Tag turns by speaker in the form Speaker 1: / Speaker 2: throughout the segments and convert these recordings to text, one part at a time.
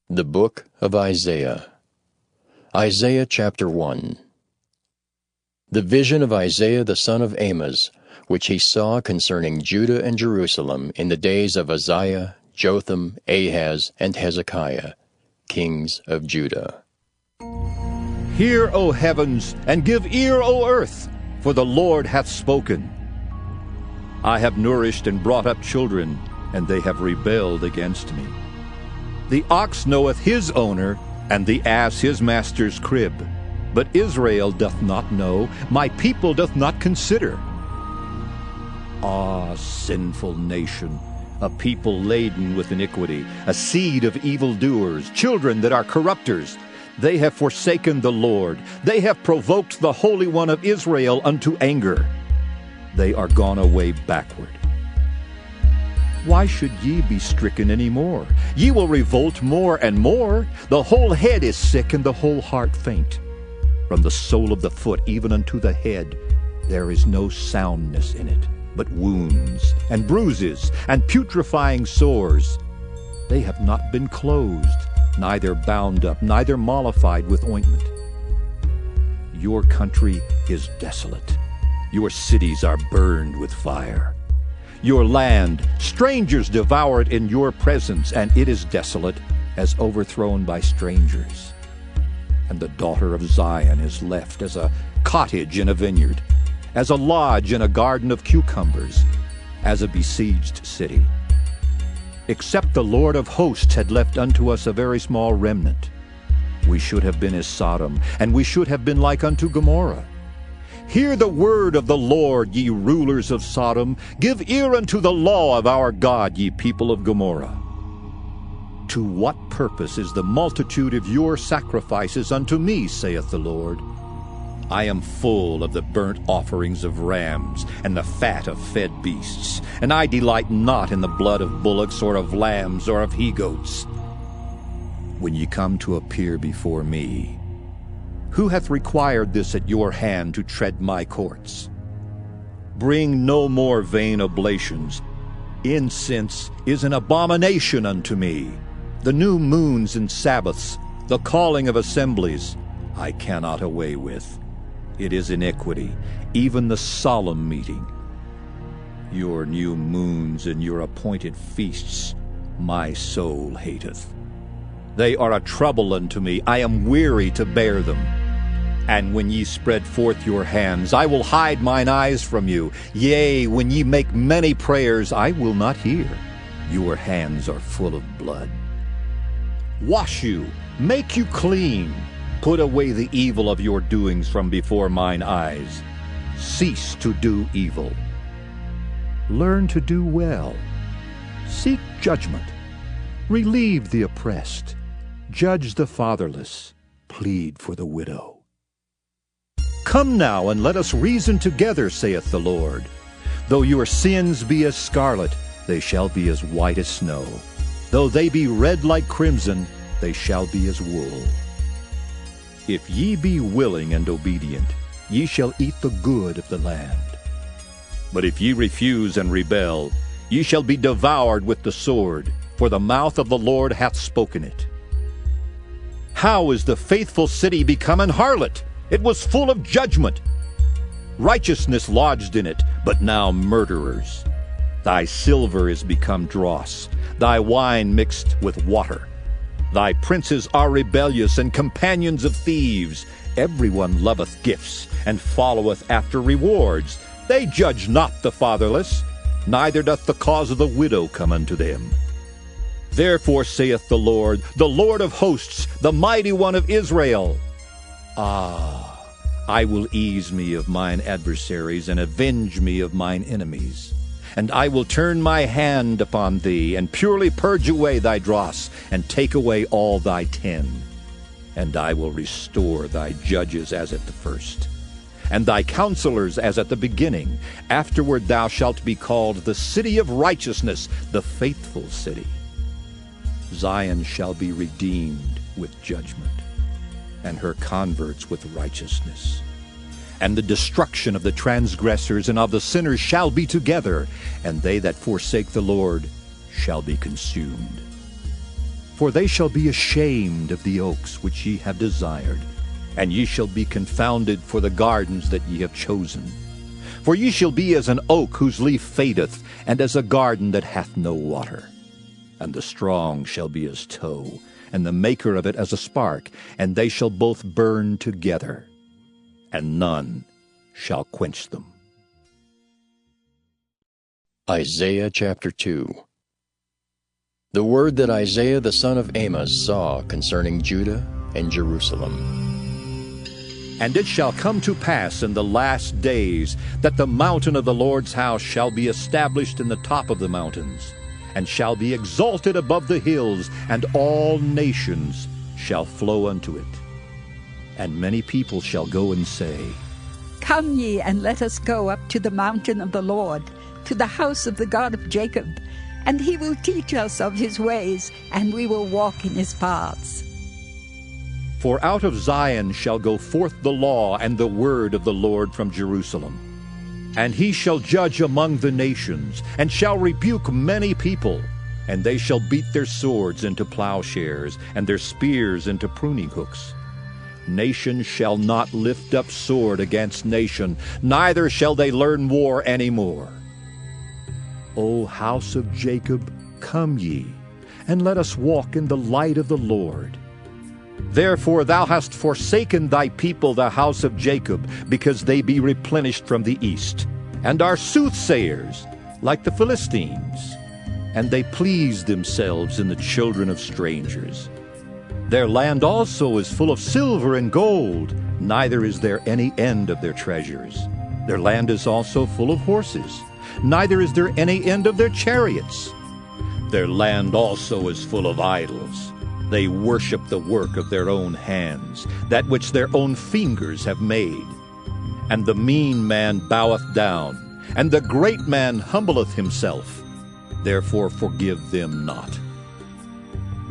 Speaker 1: The Book of Isaiah. Isaiah chapter 1. The vision of Isaiah the son of Amoz, which he saw concerning Judah and Jerusalem in the days of Uzziah, Jotham, Ahaz, and Hezekiah, kings of Judah.
Speaker 2: Hear, O heavens, and give ear, O earth, for the Lord hath spoken. I have nourished and brought up children, and they have rebelled against me. The ox knoweth his owner, and the ass his master's crib. But Israel doth not know, my people doth not consider. Ah, sinful nation, a people laden with iniquity, a seed of evildoers, children that are corrupters. They have forsaken the Lord. They have provoked the Holy One of Israel unto anger. They are gone away backward. Why should ye be stricken any more? Ye will revolt more and more. The whole head is sick, and the whole heart faint. From the sole of the foot even unto the head there is no soundness in it, but wounds, and bruises, and putrefying sores. They have not been closed, neither bound up, neither mollified with ointment. Your country is desolate. Your cities are burned with fire. Your land, strangers devour it in your presence, and it is desolate, as overthrown by strangers. And the daughter of Zion is left as a cottage in a vineyard, as a lodge in a garden of cucumbers, as a besieged city. Except the Lord of hosts had left unto us a very small remnant, we should have been as Sodom, and we should have been like unto Gomorrah. Hear the word of the Lord, ye rulers of Sodom. Give ear unto the law of our God, ye people of Gomorrah. To what purpose is the multitude of your sacrifices unto me, saith the Lord? I am full of the burnt offerings of rams, and the fat of fed beasts, and I delight not in the blood of bullocks, or of lambs, or of he-goats. When ye come to appear before me, who hath required this at your hand to tread my courts? Bring no more vain oblations. Incense is an abomination unto me. The new moons and Sabbaths, the calling of assemblies, I cannot away with. It is iniquity, even the solemn meeting. Your new moons and your appointed feasts my soul hateth. They are a trouble unto me. I am weary to bear them. And when ye spread forth your hands, I will hide mine eyes from you. Yea, when ye make many prayers, I will not hear. Your hands are full of blood. Wash you, make you clean. Put away the evil of your doings from before mine eyes. Cease to do evil. Learn to do well. Seek judgment. Relieve the oppressed. Judge the fatherless. Plead for the widow. Come now, and let us reason together, saith the Lord. Though your sins be as scarlet, they shall be as white as snow. Though they be red like crimson, they shall be as wool. If ye be willing and obedient, ye shall eat the good of the land. But if ye refuse and rebel, ye shall be devoured with the sword, for the mouth of the Lord hath spoken it. How is the faithful city become an harlot? It was full of judgment. Righteousness lodged in it, but now murderers. Thy silver is become dross, thy wine mixed with water. Thy princes are rebellious and companions of thieves. Everyone loveth gifts, and followeth after rewards. They judge not the fatherless, neither doth the cause of the widow come unto them. Therefore saith the Lord of hosts, the mighty one of Israel, Ah, I will ease me of mine adversaries, and avenge me of mine enemies. And I will turn my hand upon thee, and purely purge away thy dross, and take away all thy tin. And I will restore thy judges as at the first, and thy counselors as at the beginning. Afterward thou shalt be called the city of righteousness, the faithful city. Zion shall be redeemed with judgment, and her converts with righteousness. And the destruction of the transgressors and of the sinners shall be together, and they that forsake the Lord shall be consumed. For they shall be ashamed of the oaks which ye have desired, and ye shall be confounded for the gardens that ye have chosen. For ye shall be as an oak whose leaf fadeth, and as a garden that hath no water. And the strong shall be as tow, and the maker of it as a spark, and they shall both burn together, and none shall quench them.
Speaker 1: Isaiah chapter 2. The word that Isaiah the son of Amos saw concerning Judah and Jerusalem.
Speaker 2: And it shall come to pass in the last days that the mountain of the Lord's house shall be established in the top of the mountains, and shall be exalted above the hills, and all nations shall flow unto it. And many people shall go and say,
Speaker 3: Come ye, and let us go up to the mountain of the Lord, to the house of the God of Jacob, and he will teach us of his ways, and we will walk in his paths.
Speaker 2: For out of Zion shall go forth the law and the word of the Lord from Jerusalem. And he shall judge among the nations, and shall rebuke many people. And they shall beat their swords into plowshares, and their spears into pruning hooks. Nation shall not lift up sword against nation, neither shall they learn war any more. O house of Jacob, come ye, and let us walk in the light of the Lord. Therefore thou hast forsaken thy people, the house of Jacob, because they be replenished from the east, and are soothsayers, like the Philistines. And they please themselves in the children of strangers. Their land also is full of silver and gold, neither is there any end of their treasures. Their land is also full of horses, neither is there any end of their chariots. Their land also is full of idols. They worship the work of their own hands, that which their own fingers have made. And the mean man boweth down, and the great man humbleth himself. Therefore forgive them not.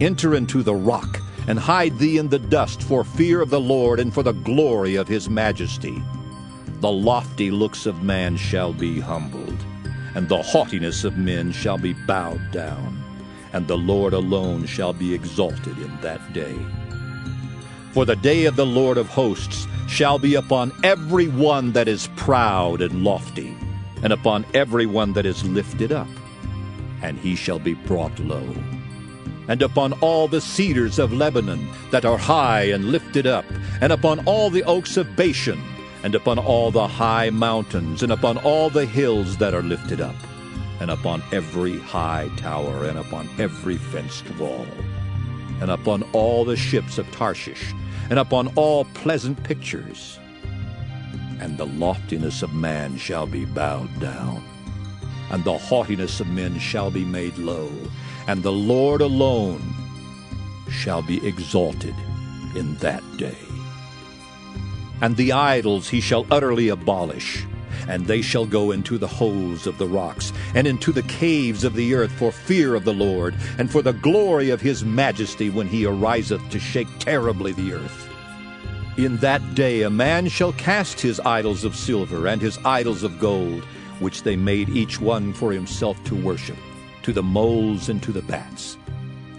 Speaker 2: Enter into the rock, and hide thee in the dust for fear of the Lord and for the glory of his majesty. The lofty looks of man shall be humbled, and the haughtiness of men shall be bowed down, and the Lord alone shall be exalted in that day. For the day of the Lord of hosts shall be upon every one that is proud and lofty, and upon every one that is lifted up, and he shall be brought low. And upon all the cedars of Lebanon that are high and lifted up, and upon all the oaks of Bashan, and upon all the high mountains, and upon all the hills that are lifted up, and upon every high tower, and upon every fenced wall, and upon all the ships of Tarshish, and upon all pleasant pictures. And the loftiness of man shall be bowed down, and the haughtiness of men shall be made low, and the Lord alone shall be exalted in that day. And the idols he shall utterly abolish, and they shall go into the holes of the rocks, and into the caves of the earth for fear of the Lord, and for the glory of his majesty when he ariseth to shake terribly the earth. In that day a man shall cast his idols of silver and his idols of gold, which they made each one for himself to worship, to the moles and to the bats,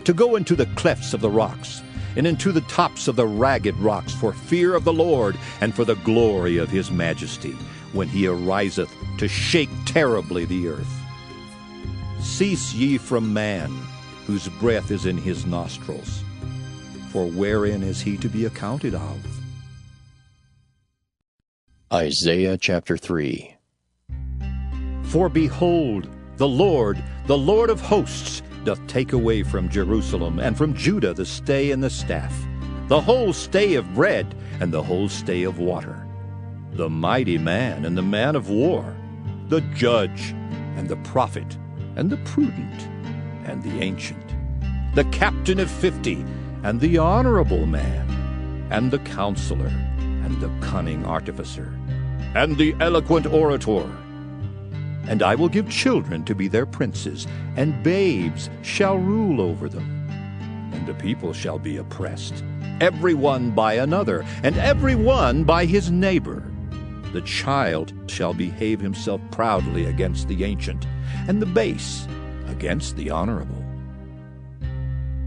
Speaker 2: to go into the clefts of the rocks, and into the tops of the ragged rocks for fear of the Lord and for the glory of his majesty, when he ariseth to shake terribly the earth. Cease ye from man, whose breath is in his nostrils, for wherein is he to be accounted of?
Speaker 1: Isaiah chapter 3.
Speaker 2: For behold, the Lord of hosts, doth take away from Jerusalem and from Judah the stay and the staff, the whole stay of bread and the whole stay of water, the mighty man and the man of war, the judge and the prophet and the prudent and the ancient, the captain of 50 and the honorable man, and the counselor and the cunning artificer, and the eloquent orator. And I will give children to be their princes, and babes shall rule over them. And the people shall be oppressed, every one by another, and every one by his neighbor. The child shall behave himself proudly against the ancient, and the base against the honorable.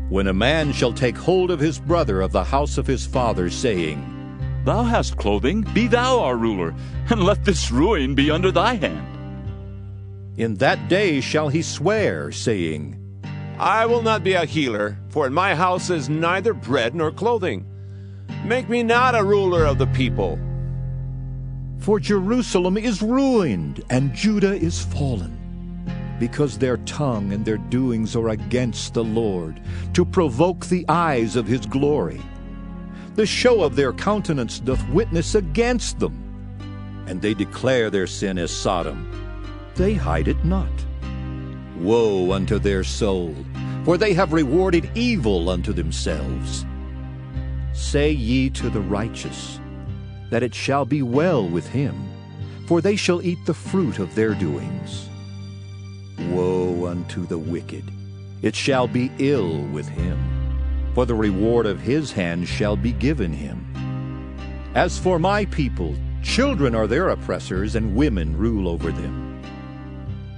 Speaker 2: When a man shall take hold of his brother of the house of his father, saying,
Speaker 4: Thou hast clothing, be thou our ruler, and let this ruin be under thy hand.
Speaker 2: In that day shall he swear, saying,
Speaker 5: I will not be a healer, for in my house is neither bread nor clothing. Make me not a ruler of the people.
Speaker 2: For Jerusalem is ruined, and Judah is fallen, because their tongue and their doings are against the Lord, to provoke the eyes of his glory. The show of their countenance doth witness against them, and they declare their sin as Sodom. They hide it not. Woe unto their soul, for they have rewarded evil unto themselves. Say ye to the righteous, that it shall be well with him, for they shall eat the fruit of their doings. Woe unto the wicked, it shall be ill with him, for the reward of his hand shall be given him. As for my people, children are their oppressors, and women rule over them.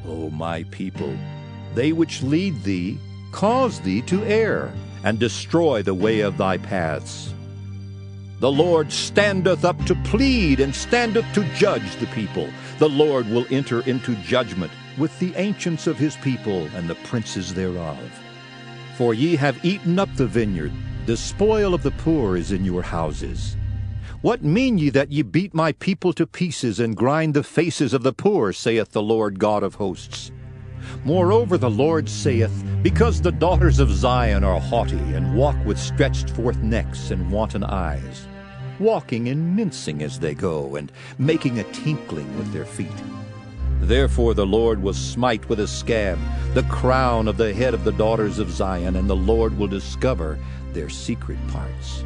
Speaker 2: O my people, they which lead thee cause thee to err, and destroy the way of thy paths. The Lord standeth up to plead, and standeth to judge the people. The Lord will enter into judgment with the ancients of his people, and the princes thereof. For ye have eaten up the vineyard, the spoil of the poor is in your houses. What mean ye that ye beat my people to pieces, and grind the faces of the poor, saith the Lord God of hosts? Moreover the Lord saith, Because the daughters of Zion are haughty, and walk with stretched forth necks and wanton eyes, walking and mincing as they go, and making a tinkling with their feet. Therefore the Lord will smite with a scab the crown of the head of the daughters of Zion, and the Lord will discover their secret parts.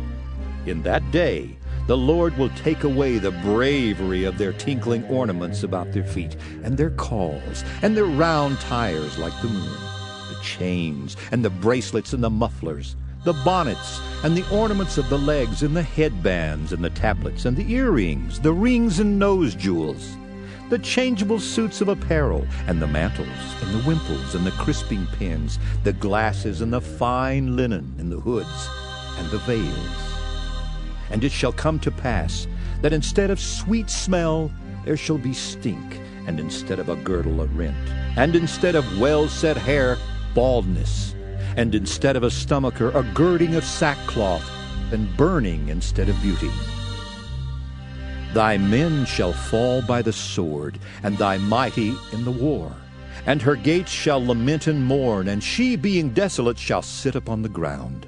Speaker 2: In that day the Lord will take away the bravery of their tinkling ornaments about their feet, and their cauls, and their round tires like the moon, the chains, and the bracelets, and the mufflers, the bonnets, and the ornaments of the legs, and the headbands, and the tablets, and the earrings, the rings and nose jewels, the changeable suits of apparel, and the mantles, and the wimples, and the crisping pins, the glasses, and the fine linen, and the hoods, and the veils. And it shall come to pass that instead of sweet smell there shall be stink, and instead of a girdle a rent, and instead of well-set hair baldness, and instead of a stomacher a girding of sackcloth, and burning instead of beauty. Thy men shall fall by the sword, and thy mighty in the war. And her gates shall lament and mourn, and she being desolate shall sit upon the ground.